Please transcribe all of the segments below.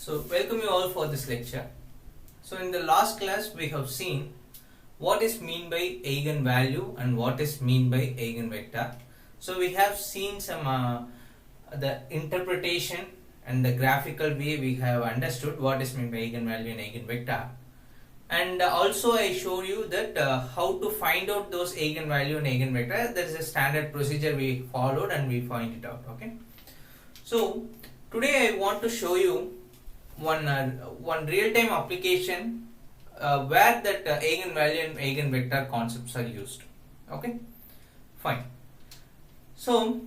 So welcome you all for this lecture. So in the last class we have seen what is mean by eigenvalue and what is mean by eigenvector. So we have seen some the interpretation and the graphical way we have understood what is mean by eigenvalue and eigenvector. And also I showed you that how to find out those eigenvalue and eigenvector. There is a standard procedure we followed and we find it out. Okay. So today I want to show you one real-time application where that eigenvalue and eigenvector concepts are used. Okay, fine. So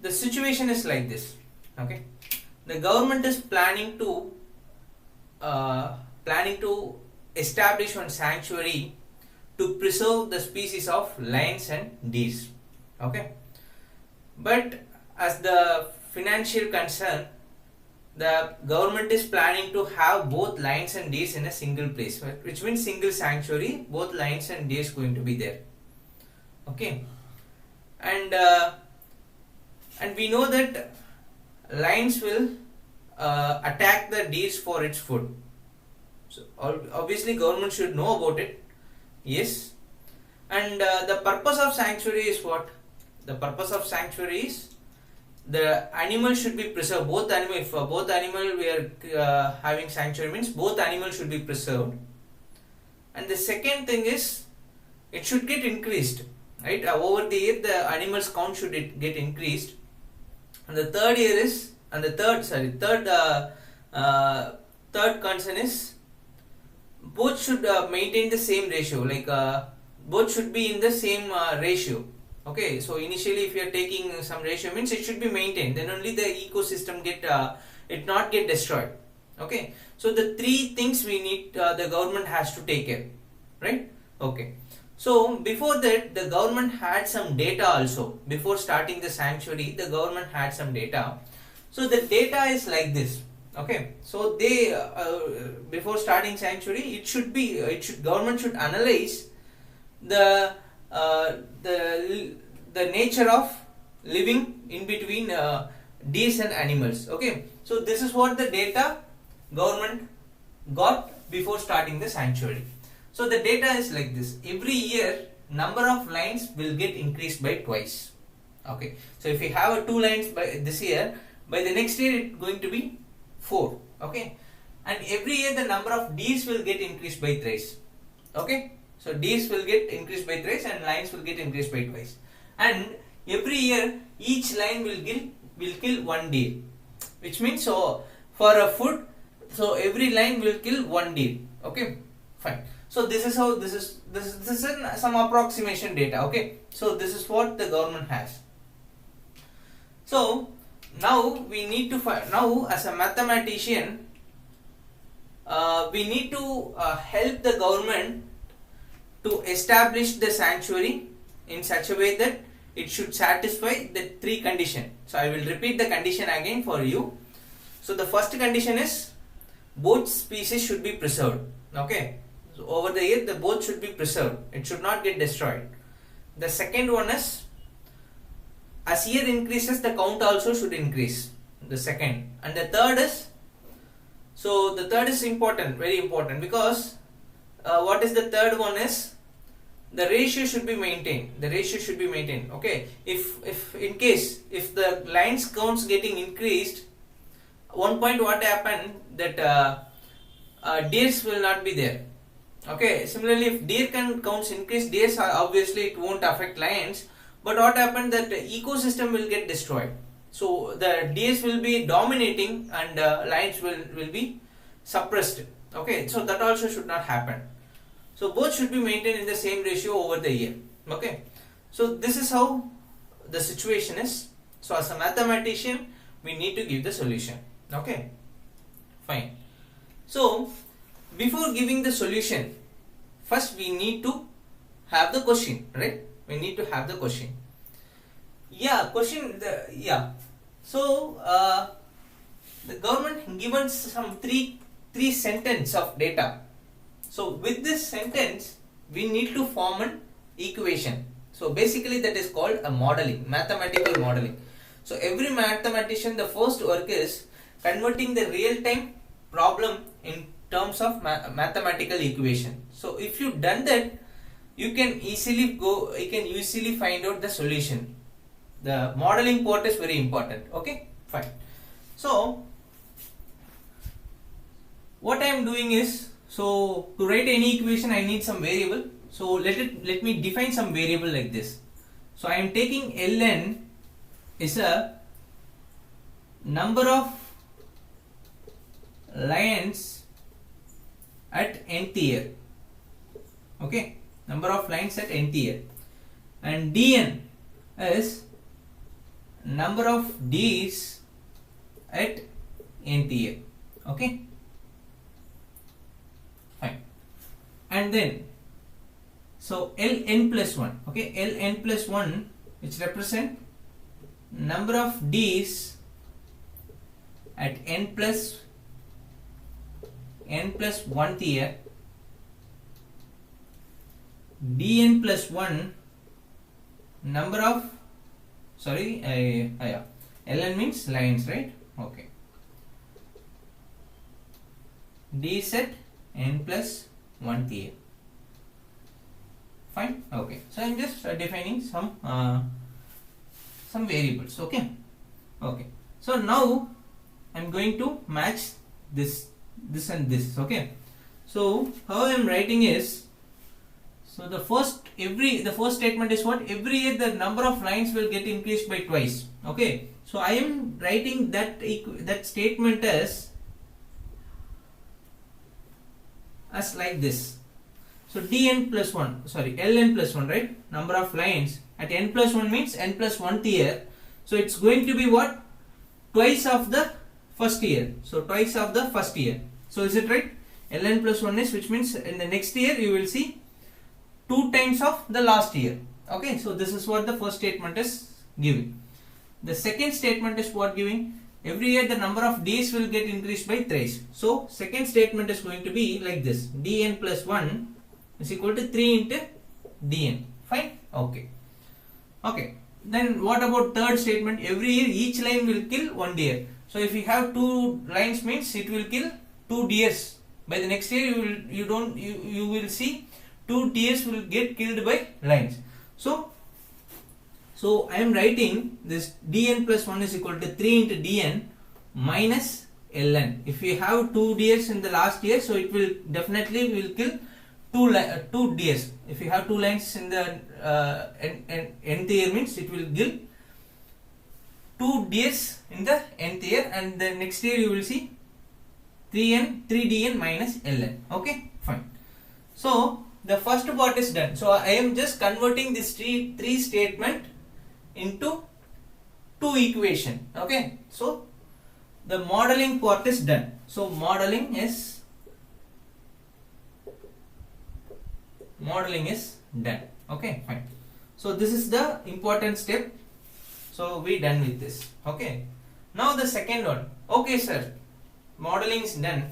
the situation is like this. Okay, the government is planning to establish one sanctuary to preserve the species of lions and deers. Okay, but as the financial concern, the government is planning to have both lions and deers in a single place, which means single sanctuary, both lions and deers going to be there. Okay, and we know that lions will attack the deers for its food. So obviously government should know about it. Yes, and the purpose of sanctuary is what? The purpose of sanctuary is the animal should be preserved. Both animal, if both animal we are having sanctuary, means both animals should be preserved. And the second thing is it should get increased, right? Over the year the animals count should get increased. And the third year is, and the third concern is both should maintain the same ratio, like both should be in the same ratio. Okay, so initially if you are taking some ratio, means it should be maintained, then only the ecosystem it not get destroyed. Okay, so the three things we need, the government has to take care, right? Okay, so before that the government had some data also. Before starting the sanctuary, the government had some data. So the data is like this. Okay, so they before starting sanctuary, government should analyze the nature of living in between deers and animals. Okay, so this is what the data government got before starting the sanctuary. So the data is like this. Every year number of lions will get increased by twice. Okay, so if you have 2 lions by this year, by the next year it's going to be 4. Okay, and every year the number of deers will get increased by thrice. Okay, so deers will get increased by thrice and lions will get increased by twice. And every year each lion will kill 1 deer, which means so for a food, so every lion will kill 1 deer. Okay, fine. So this is how this is some approximation data. Okay, so this is what the government has. So now we need to find, now as a mathematician we need to help the government to establish the sanctuary in such a way that it should satisfy the 3 conditions. So I will repeat the condition again for you. So the first condition is both species should be preserved. Okay, so over the year the both should be preserved, it should not get destroyed. The second one is as year increases the count also should increase, the second. And the third is, so the third is important, very important, because what is the third one is the ratio should be maintained. The ratio should be maintained. Okay, if in case if the lions counts getting increased, one point what happened that deers will not be there. Okay, similarly if deer counts increase, deers obviously it won't affect lions, but what happened that the ecosystem will get destroyed. So the deers will be dominating and lions will be suppressed. Okay, so that also should not happen. So both should be maintained in the same ratio over the year. Okay, so this is how the situation is. So as a mathematician we need to give the solution. Okay, fine. So before giving the solution, first we need to have the question, right? We need to have the question. So the government given some three sentence of data. So with this sentence we need to form an equation. So basically that is called a modeling, mathematical modeling. So every mathematician, the first work is converting the real time problem in terms of mathematical equation. So if you done that, you can easily find out the solution. The modeling part is very important. Okay, fine. So what I am doing is, so to write any equation I need some variable. So let me define some variable like this. So I am taking ln is a number of lines at nth year. Okay, number of lines at nth year, and dn is number of Ds at nth year. Okay, fine. And then so ln plus 1, okay, ln plus 1, which represent number of Ds at n plus 1th year, dn plus 1 number of ln means lines, right? Okay, d set n plus 1th year. Fine. Okay, so I'm just defining some variables. Okay. So now I'm going to match this and this. Okay, so how I'm writing is, so the first statement is what? Every year the number of lines will get increased by twice. Okay, so I am writing that statement as like this. So ln plus 1, right? Number of lines at n plus 1 means n plus 1th year. So it's going to be what? Twice of the first year. So twice of the first year. So is it right? ln plus 1 is, which means in the next year you will see 2 times of the last year. Okay, so this is what the first statement is giving. The second statement is what giving? Every year the number of Ds will get increased by thrice. So second statement is going to be like this: dn plus 1 is equal to 3 into dn. Fine. Okay. Then what about third statement? Every year each line will kill 1 deer. So if you have 2 lines means it will kill 2 deers. By the next year you will see 2 deers will get killed by lines. So I am writing this dn plus 1 is equal to 3 into dn minus ln. If you have 2 deers in the last year, so it will definitely kill 2 deers. If you have 2 lines in the nth year means it will kill 2 deers in the nth year, and the next year you will see 3dn minus ln. Okay, fine. So the first part is done. So I am just converting this three statement into 2 equation. Okay, so the modeling part is done. So modeling is done. Okay, fine. So this is the important step. So we done with this. Okay, now the second one. Okay sir, modeling is done.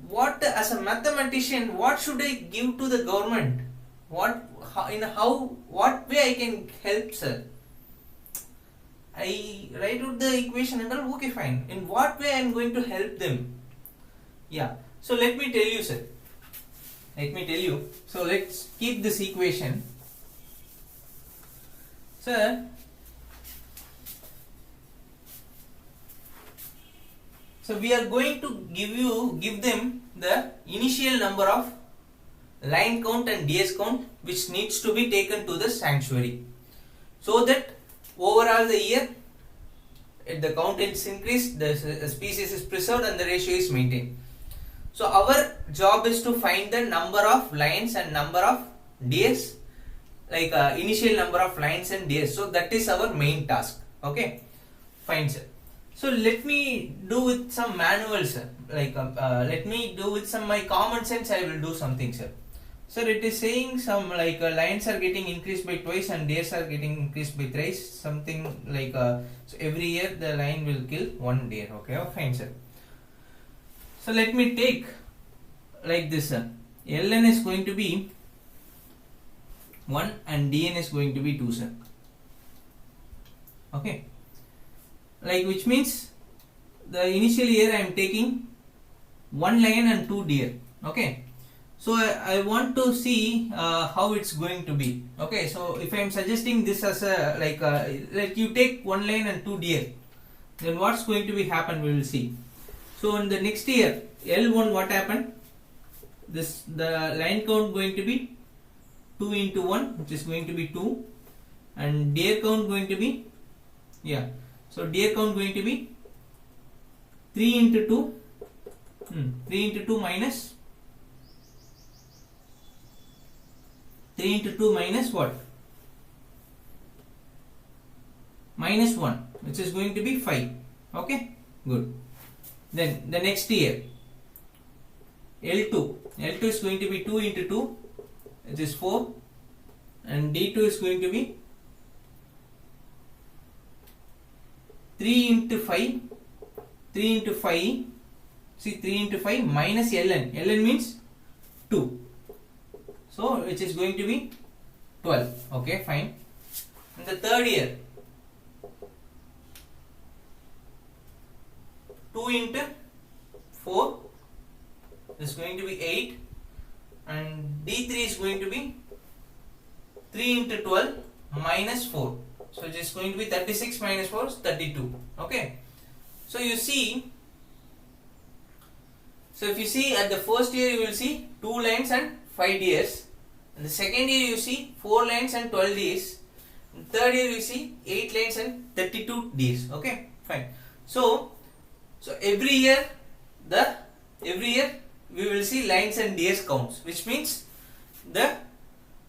What, as a mathematician, what should I give to the government? What way I can help, sir? I write out the equation and all. Okay, fine. In what way I am going to help them? Yeah. So let me tell you, sir. So let's keep this equation. Sir, so we are going to give them the initial number of line count and DS count which needs to be taken to the sanctuary, so that overall the year if the count is increased, the species is preserved and the ratio is maintained. So our job is to find the number of lines and number of DS, like initial number of lines and DS. So that is our main task. Okay, fine sir. So let me do with some manual, sir. Like let me do with some my common sense. I will do something, sir. Sir, it is saying some like lines are getting increased by twice and days are getting increased by thrice. Something like so every year the line will kill 1 deer. Okay, oh, fine, sir. So let me take like this, sir. Ln is going to be 1 and dn is going to be 2, sir. Okay. Like, which means the initial year I am taking one lion and two deer. Okay, so I want to see how it's going to be. Okay, so if I am suggesting this as a like you take one lion and two deer, then what's going to be happen, we will see. So in the next year L1, what happened, this the lion count going to be 2 into 1, which is going to be 2, and deer count going to be, yeah, so deer count going to be 3 into 2, 3 into 2 minus 3 into 2 minus what, minus 1, which is going to be 5. Okay, good. Then the next year L2 is going to be 2 into 2, it is 4, and D2 is going to be 3 into 5, 3 into 5, see 3 into 5 minus ln, ln means 2, so which is going to be 12. Okay, fine. In the third year 2 into 4 is going to be 8, and D3 is going to be 3 into 12 minus 4, so it is going to be 36 minus 4 is 32. Okay, so you see, so if you see at the first year you will see 2 lines and 5 deers, in the second year you see 4 lines and 12 deers, in the third year you see 8 lines and 32 deers. Okay, fine. So every year we will see lines and deers counts, which means the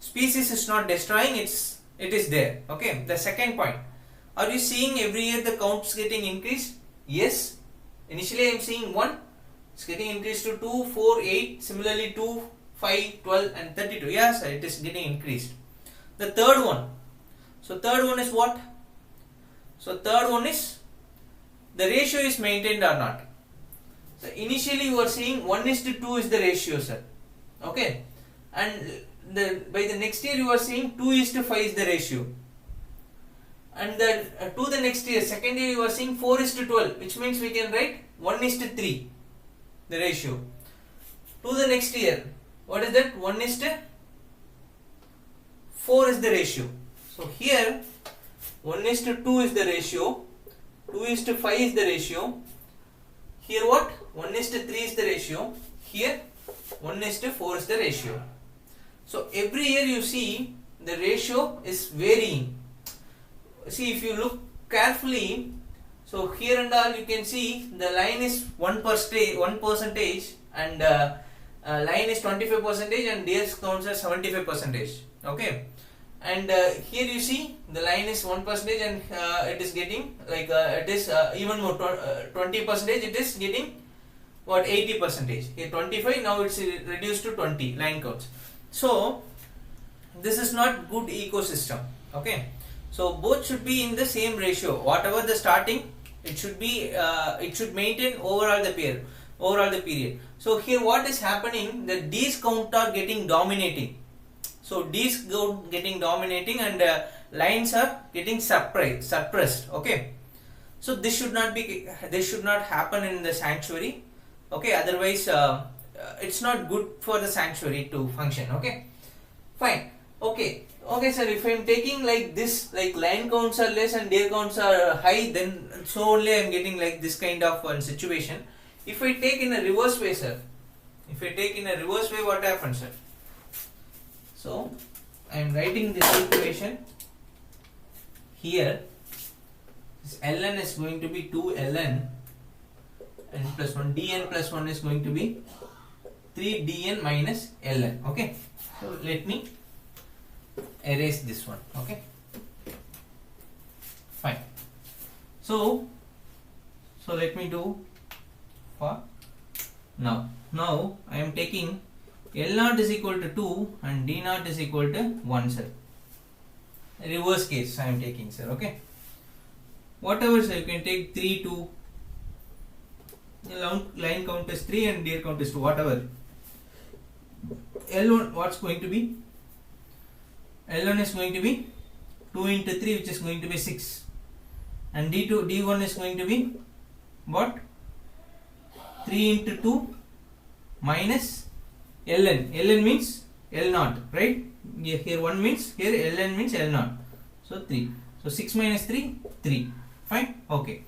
species is not destroying, it is there. Okay, the second point, are you seeing every year the counts getting increased? Yes, initially I am seeing 1, it's getting increased to 2, 4, 8, similarly 2, 5, 12 and 32. Yes, it is getting increased. The third one, so third one is what? So third one is the ratio is maintained or not. So initially you are seeing 1:2 is the ratio, sir. Okay, and by the next year you are seeing 2:5 is the ratio, and to the next year, second year, you are seeing 4:12, which means we can write 1:3 the ratio. To the next year, what is that? 1:4 is the ratio. So here 1:2 is the ratio, 2:5 is the ratio. Here what? 1:3 is the ratio. Here 1:4 is the ratio. So every year you see the ratio is varying. See, if you look carefully, so here and all you can see the line is 1%, and line is 25%, and deers counts as 75%. Okay, and here you see the line is 1%, and it is getting like it is even more 20%. It is getting what, 80%. Here 25, now it's reduced to 20 line counts. So this is not good ecosystem. Okay, so both should be in the same ratio. Whatever the starting, it should be it should maintain overall the period. So here what is happening, the D's count are getting dominating. So D's getting dominating, and lines are getting suppressed. Okay, so this should not happen in the sanctuary. Okay, otherwise it's not good for the sanctuary to function. Okay, fine. Okay, sir, if I am taking like this, like line counts are less and deer counts are high, then so only I am getting like this kind of situation. If I take in a reverse way, sir, what happens, sir? So I am writing this equation here. This ln is going to be 2 ln n plus 1, dn plus 1 is going to be 3 dn minus ln. Okay, so let me erase this one. Okay, fine. So let me do for now I am taking L0 is equal to 2 and D0 is equal to 1, sir. Reverse case I am taking, sir. Okay, whatever, sir, you can take 3, 2, line count is 3 and deer count is 2, whatever. L1 what's going to be? L1 is going to be 2 into 3, which is going to be 6, and D1 is going to be what? 3 into 2 minus ln. Ln means L naught, right? Here 1 means, here ln means L naught. So 3. So 6 minus 3, 3. Fine? Okay.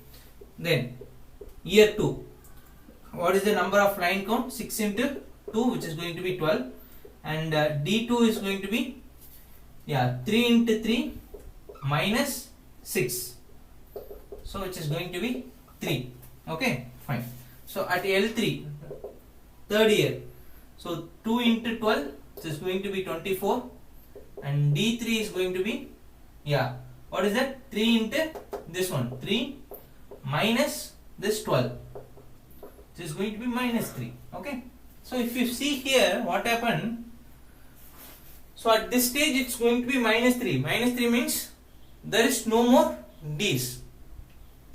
Then year 2. What is the number of line count? 6 into 2, which is going to be 12. And D2 is going to be 3 into 3 minus 6. So which is going to be 3. Okay, fine. So at L3, third year, so 2 into 12, which is going to be 24, and D3 is going to be, what is that? 3 into this one, 3 minus this 12, which is going to be minus 3. Okay, so if you see here what happened, so at this stage it's going to be minus 3. Minus 3 means there is no more D's.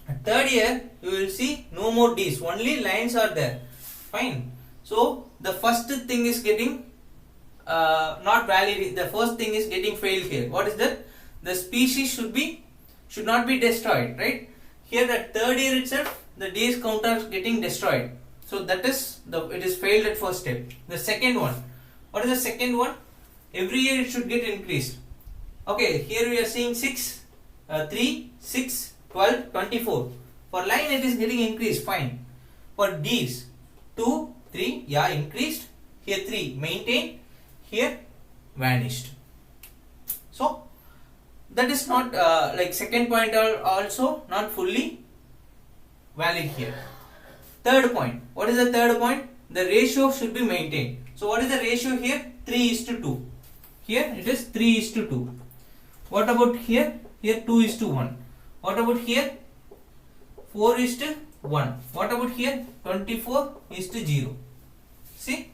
At third year you will see no more D's, only lines are there. Fine. So the first thing is getting not valid. The first thing is getting failed here. What is that? The species should not be destroyed, right? Here at third year itself the days count are getting destroyed. So that is it is failed at first step. The second one, what is the second one? Every year it should get increased. Okay, here we are seeing 6, 3, 6, 12, 24. For line it is getting increased, fine. For D's, 2, 3, increased. Here 3, maintained. Here vanished. So that is not like second point also not fully valid here. Third point, what is the third point? The ratio should be maintained. So what is the ratio here? 3 is to 2. Here it is 3 is to 2. What about here? Here 2 is to 1. What about here? 4 is to 1. What about here? 24 is to 0. See?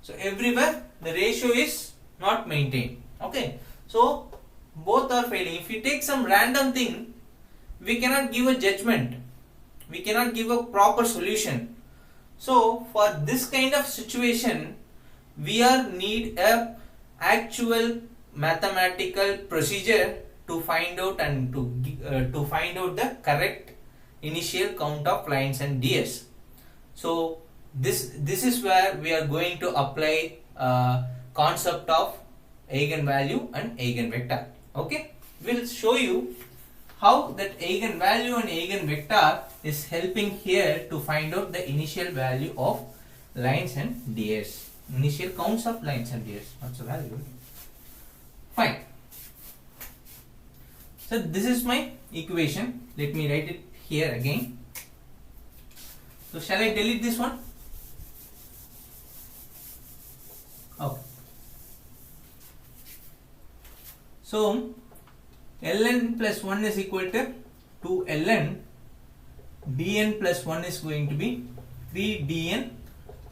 So everywhere the ratio is not maintained. Okay. So both are failing. If you take some random thing, we cannot give a judgment. We cannot give a proper solution. So for this kind of situation, we need a actual mathematical procedure to find out and to find out the correct initial count of lines and ds. So this is where we are going to apply concept of eigenvalue and eigenvector. Okay, we'll show you how that eigenvalue and eigenvector is helping here to find out the initial value of lines and ds, initial counts of lines and ds. What's the value? Fine. So this is my equation. Let me write it here again. So shall I delete this one? Okay. So ln plus 1 is equal to 2 ln dn plus 1 is going to be 3 dn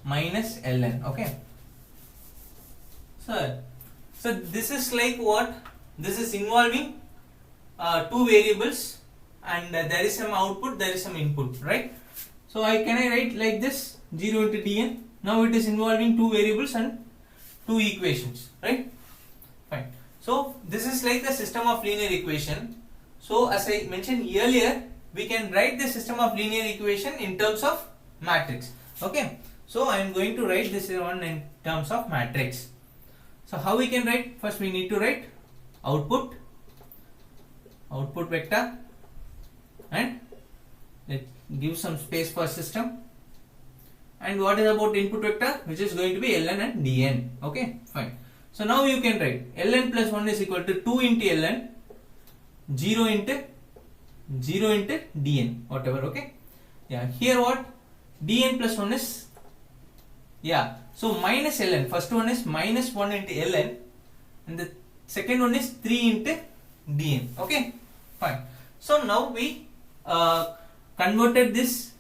minus ln. Okay. So this is like what? This is involving two variables, and there is some output, there is some input, right? So can I write like this, 0 into dn. Now it is involving two variables and two equations, right? Fine. So this is like the system of linear equation. So as I mentioned earlier, we can write the system of linear equation in terms of matrix. Okay. So I am going to write this one in terms of matrix. So how we can write? First we need to write output vector, and let's give some space for system. And what is about input vector, which is going to be ln and dn. Okay, fine. So now you can write ln plus 1 is equal to 2 into ln 0 into dn, whatever. Okay, here what? dn plus 1 is so minus ln. First one is minus 1 into ln, and the second one is 3 into dn. Okay, fine. So now we converted this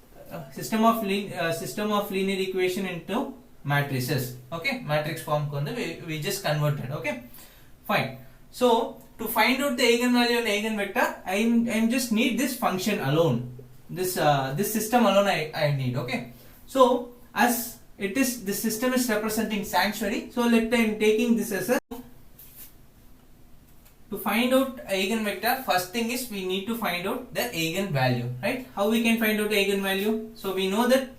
system of linear equation into matrices. Okay, matrix form we just converted. Okay, fine. So to find out the eigenvalue and eigenvector, I just need this function alone. This system alone I need. Okay, so as it is, this system is representing sanctuary. So I am taking this as a, to find out eigenvector, first thing is we need to find out the eigenvalue, right? How we can find out eigenvalue? So we know that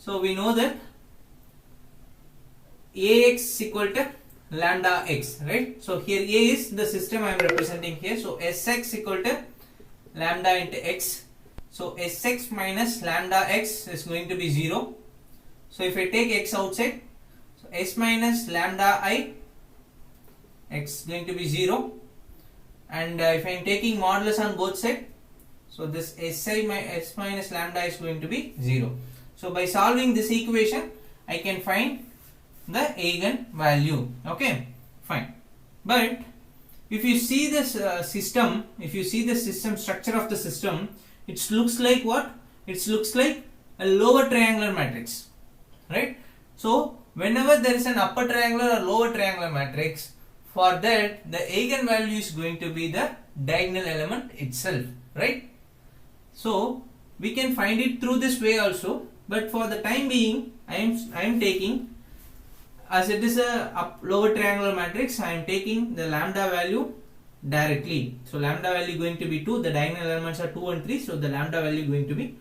So we know that Ax is equal to lambda x, right? So here A is the system I am representing here. So Sx equal to lambda into x. So Sx minus lambda x is going to be 0. So if I take x outside, so S minus lambda I x is going to be 0. And if I am taking modulus on both sides, so this S minus lambda is going to be 0. So by solving this equation, I can find the eigen value. Okay, fine. But if you see this system, if you see the system structure of the system, it looks like what? It looks like a lower triangular matrix, right? So whenever there is an upper triangular or lower triangular matrix, for that the eigen value is going to be the diagonal element itself, right? So we can find it through this way also, but for the time being I am taking, as it is a lower triangular matrix, I am taking the lambda value directly. So lambda value going to be 2, the diagonal elements are 2 and 3, so the lambda value going to be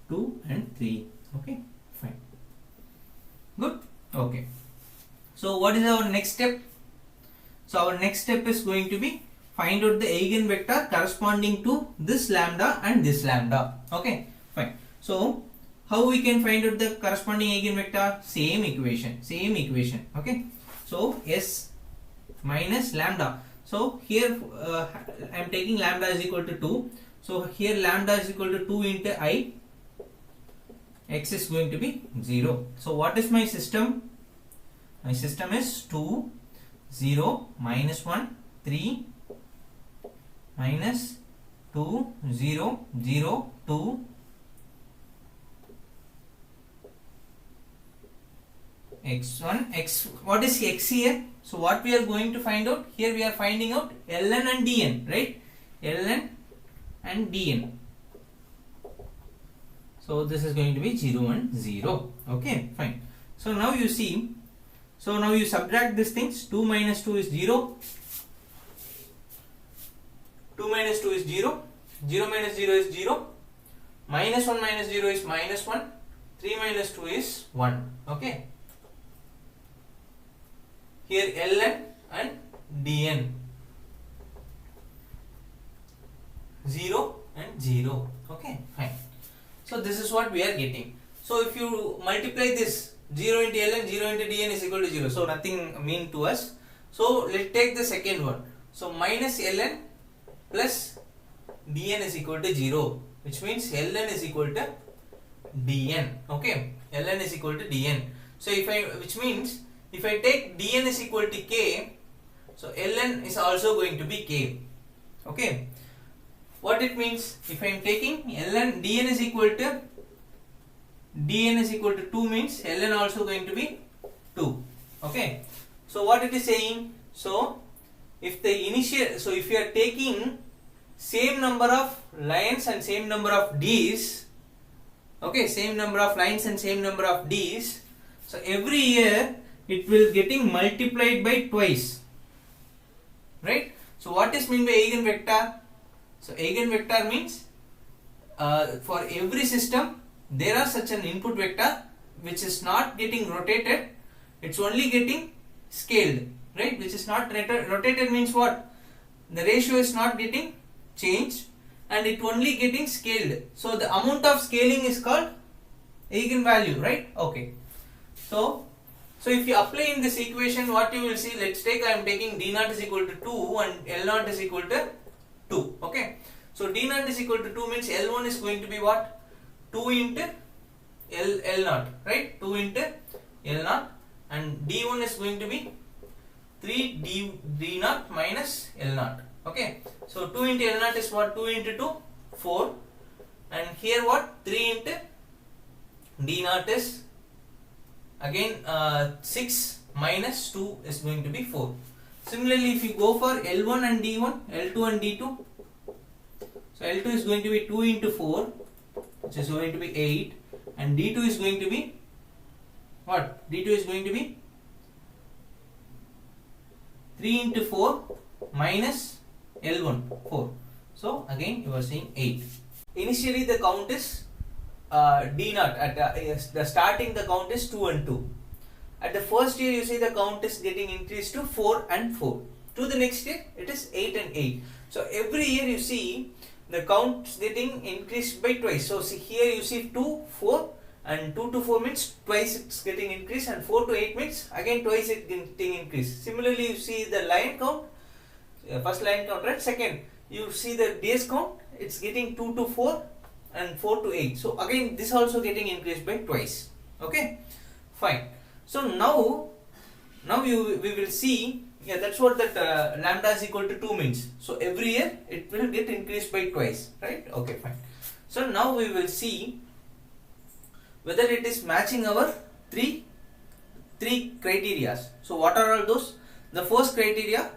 2 and 3. Okay, fine. Good. Okay. So what is our next step? So our next step is going to be find out the eigenvector corresponding to this lambda and this lambda. Okay, fine. So how we can find out the corresponding eigenvector? Same equation. Okay. So S minus lambda. So here I am taking lambda is equal to 2. So here lambda is equal to 2 into I. X is going to be 0. So what is my system? My system is 2, 0, minus 1, 3, minus 2, 0, 0, 2, x1, x. What is x here? So what we are going to find out? Here we are finding out ln and dn, right? ln and dn. So this is going to be 0 and 0. Okay, fine. So now you see, so now you subtract these things. 2 minus 2 is 0. 2 minus 2 is 0. 0 minus 0 is 0. Minus 1 minus 0 is minus 1. 3 minus 2 is 1. Okay. Here ln and dn. 0 and 0. Okay, fine. So this is what we are getting. So if you multiply this 0 into ln, 0 into dn is equal to 0. So nothing mean to us. So let's take the second one. So minus ln plus dn is equal to 0, which means ln is equal to dn. Okay, ln is equal to dn. So which means if I take dn is equal to k, so ln is also going to be k. Okay. What it means? If I am taking ln dn is equal to 2 means ln also going to be 2. Okay. So what it is saying? So if if you are taking same number of lines and same number of d's, okay, same number of lines and same number of d's, so every year it will getting multiplied by twice, right? So what is mean by eigenvector? So eigenvector means for every system there are such an input vector which is not getting rotated, it's only getting scaled, right? Which is not rotated means what? The ratio is not getting changed and it only getting scaled. So the amount of scaling is called eigenvalue, right? Okay. So if you apply in this equation, what you will see, let's take I am taking d naught is equal to 2 and L naught is equal to 2. Okay. So d naught is equal to 2 means L1 is going to be what? 2 into L naught, right? 2 into L naught, and d1 is going to be 3 d naught minus L naught. Okay. So 2 into L naught is what? 2 into 2, 4. And here what? 3 into d naught is again 6 minus 2 is going to be 4. Similarly, if you go for L1 and D1, L2 and D2, so L2 is going to be 2 into 4, which is going to be 8, and D2 is going to be what? D2 is going to be 3 into 4 minus L1, 4. So again you are saying 8. Initially the count is D naught at the starting the count is 2 and 2. At the first year you see the count is getting increased to 4 and 4. To the next year it is 8 and 8. So every year you see the count is getting increased by twice. So see here you see 2, 4 and 2 to 4 means twice it's getting increased, and 4 to 8 means again twice it getting increased. Similarly you see the line count, first line count, right? Second you see the days count, it's getting 2 to 4 and 4 to 8. So again this also getting increased by twice. Okay, fine. So now we will see, yeah, that's what that lambda is equal to 2 means. So every year it will get increased by twice, right? Okay, fine. So now we will see whether it is matching our three criteria. So what are all those? The first criteria,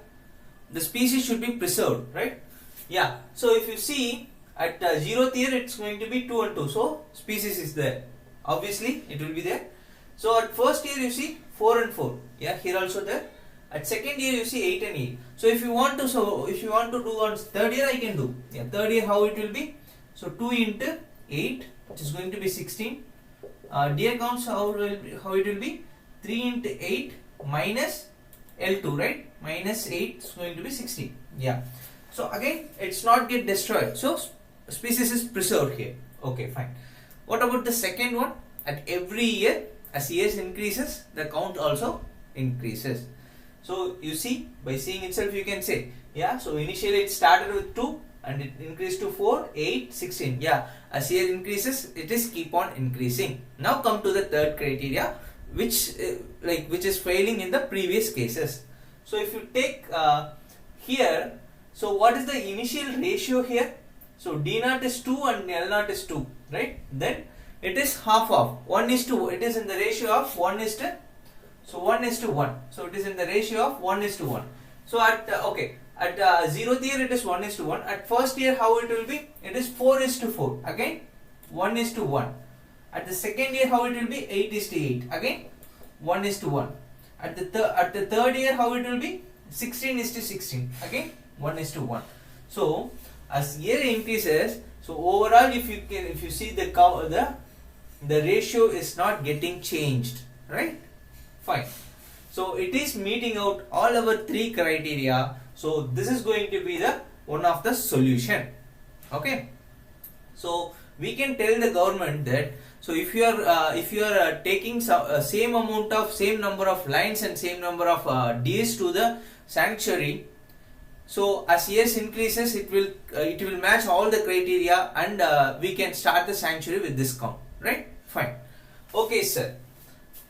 the species should be preserved, right? Yeah. So if you see at 0th year it's going to be 2 and 2. So species is there. Obviously it will be there. So at first year you see 4 and 4. Yeah, here also there. At second year you see 8 and 8. So if you want to do on third year I can do. Yeah, third year how it will be? So 2 into 8, which is going to be 16. Dear counts how it will be? 3 into 8 minus L2, right? Minus 8 is going to be 16. Yeah. So again it's not get destroyed. So species is preserved here. Okay, fine. What about the second one? At every year, as years increases, the count also increases. So you see, by seeing itself you can say, yeah, so initially it started with 2 and it increased to 4, 8, 16. Yeah, as year increases, it is keep on increasing. Now come to the third criteria, which is failing in the previous cases. So if you take here, so what is the initial ratio here? So D naught is 2 and L naught is 2, right? Then it is half of 1 is to, it is in the ratio of 1 is to, so 1 is to 1. So it is in the ratio of 1 is to 1. So at 0th year it is 1 is to 1. At first year how it will be? It is 4 is to 4. Again 1 is to 1. At the second year how it will be? 8 is to 8. Again 1 is to 1. At the third year how it will be? 16 is to 16. Again 1 is to 1. So as year increases, so overall if you see the ratio is not getting changed, right? Fine. So it is meeting out all our three criteria. So this is going to be the one of the solution. Okay. So we can tell the government that, so if you are taking same number of lines and same number of days to the sanctuary, so as years increases it will match all the criteria, and we can start the sanctuary with this count, right? Fine. Okay, sir.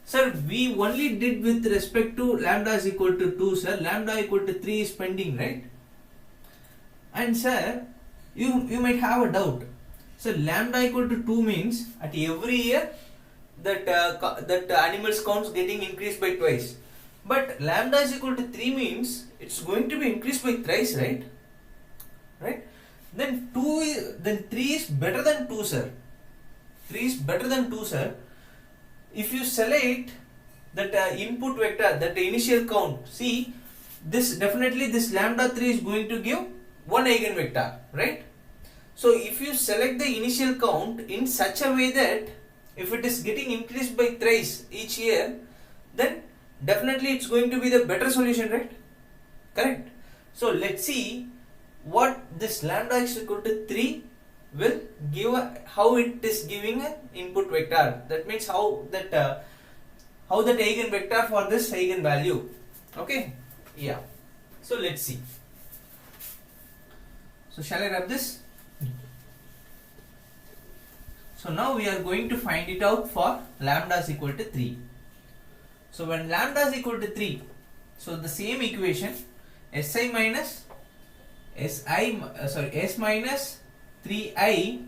Sir, we only did with respect to lambda is equal to 2, sir. Lambda equal to 3 is pending, right? And sir, you might have a doubt. So lambda equal to 2 means at every year that animals counts getting increased by twice. But lambda is equal to 3 means it's going to be increased by thrice, right? Right? Then 3 is better than 2, sir. 3 is better than 2, sir. If you select that input vector, that initial count, see this definitely this lambda 3 is going to give one eigenvector, right? So if you select the initial count in such a way that if it is getting increased by thrice each year, then definitely it's going to be the better solution, right? Correct. So let's see what this lambda is equal to 3 will give, how it is giving an input vector. That means how that eigenvector for this eigenvalue. Okay. Yeah. So let's see. So shall I rub this? So now we are going to find it out for lambda is equal to 3. So when lambda is equal to 3, so the same equation s minus 3i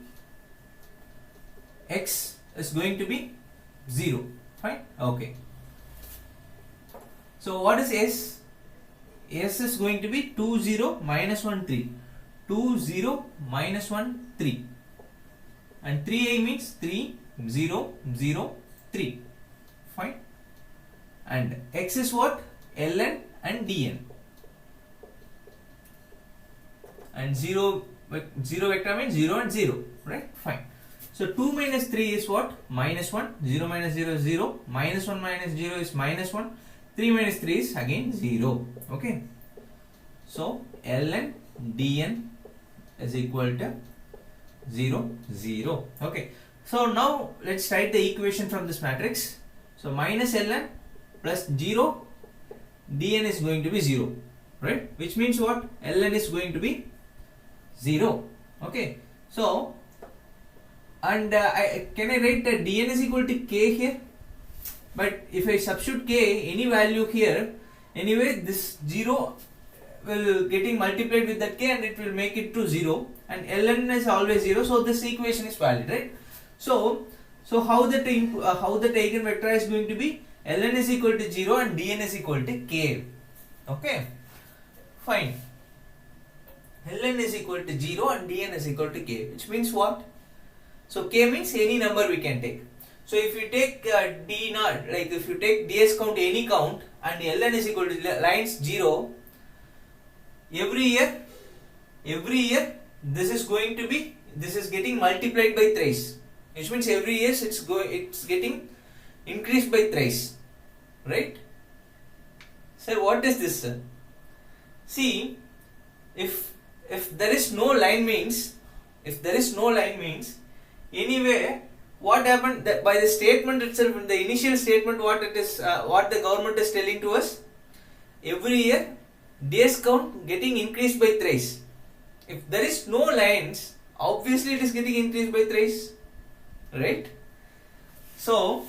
x is going to be 0. Fine. Okay. So what is s? S is going to be 2 0 minus 1 3. 2 0 minus 1 3. And 3i means 3 0 0 3. Fine. And x is what? ln and dn. And 0 vector means 0 and 0, right? Fine. So 2 minus 3 is what? Minus 1. 0 minus 0 is 0. Minus 1 minus 0 is minus 1. 3 minus 3 is again 0. Okay. So ln dn is equal to 0, 0. Okay. So now let's write the equation from this matrix. So minus ln plus 0 dn is going to be 0. Right? Which means what? ln is going to be 0. Okay. So, and can I write that dn is equal to k here? But if I substitute k, any value here, anyway this 0 will getting multiplied with that k and it will make it to 0, and ln is always 0, so this equation is valid, right? So how that eigenvector is going to be? ln is equal to 0 and dn is equal to k. Okay, fine. ln is equal to 0 and dn is equal to k, which means what? So k means any number we can take. So if you take d naught, like if you take ds count any count and ln is equal to lines 0, every year this is going to be, this is getting multiplied by thrice, which means every year it's getting increased by thrice, right? Sir, what is this, sir? See, if there is no line means, anyway, what happened that by the statement itself, in the initial statement, what it is, what the government is telling to us, every year days count getting increased by thrice. If there is no lines, obviously it is getting increased by thrice, right? So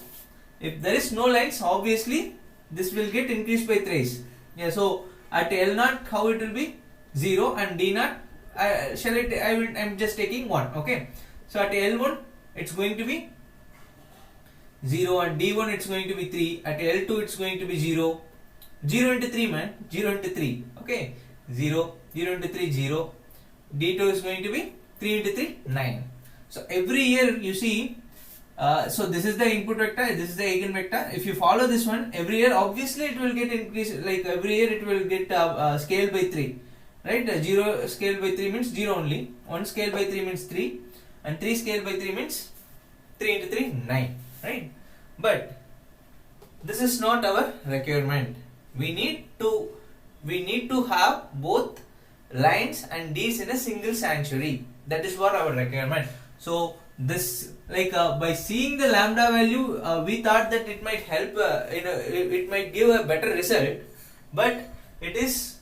if there is no lines, obviously this will get increased by thrice. Yeah, so at L0 how it will be? 0, and D0 I'm just taking 1. Okay, so at L1 it's going to be 0, and D1 it's going to be 3, at L2 it's going to be 0. 0 into 3, man, 0 into 3. Okay, 0, 0 into 3, 0. D2 is going to be 3 into 3, 9. So every year you see, so this is the input vector, this is the eigenvector. If you follow this one, every year obviously it will get increased, like every year it will get scaled by 3. Right? 0 scaled by 3 means 0 only. 1 scaled by 3 means 3. And 3 scaled by 3 means 3 into 3, 9. Right? But this is not our requirement. We need to have both lines and D's in a single sanctuary. That is what our requirement. So this, like by seeing the lambda value, we thought that it might help, it might give a better result, but it is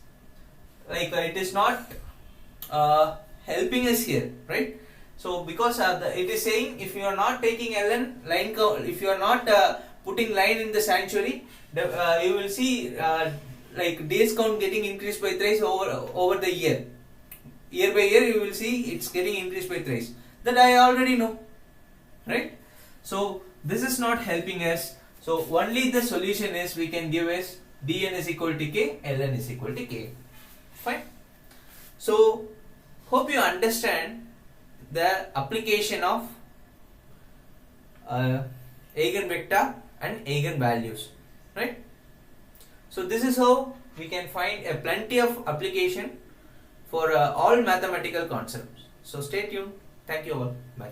like it is not helping us here, right? So because it is saying if you are not taking ln line count, if you are not putting line in the sanctuary, you will see like days count getting increased by thrice over the year. Year by year you will see it's getting increased by thrice. That I already know, right? So this is not helping us. So only the solution is we can give as dn is equal to k, ln is equal to k. Fine. So hope you understand the application of eigenvector and eigenvalues, right? So this is how we can find a plenty of application for all mathematical concepts. So stay tuned. Thank you all. Bye.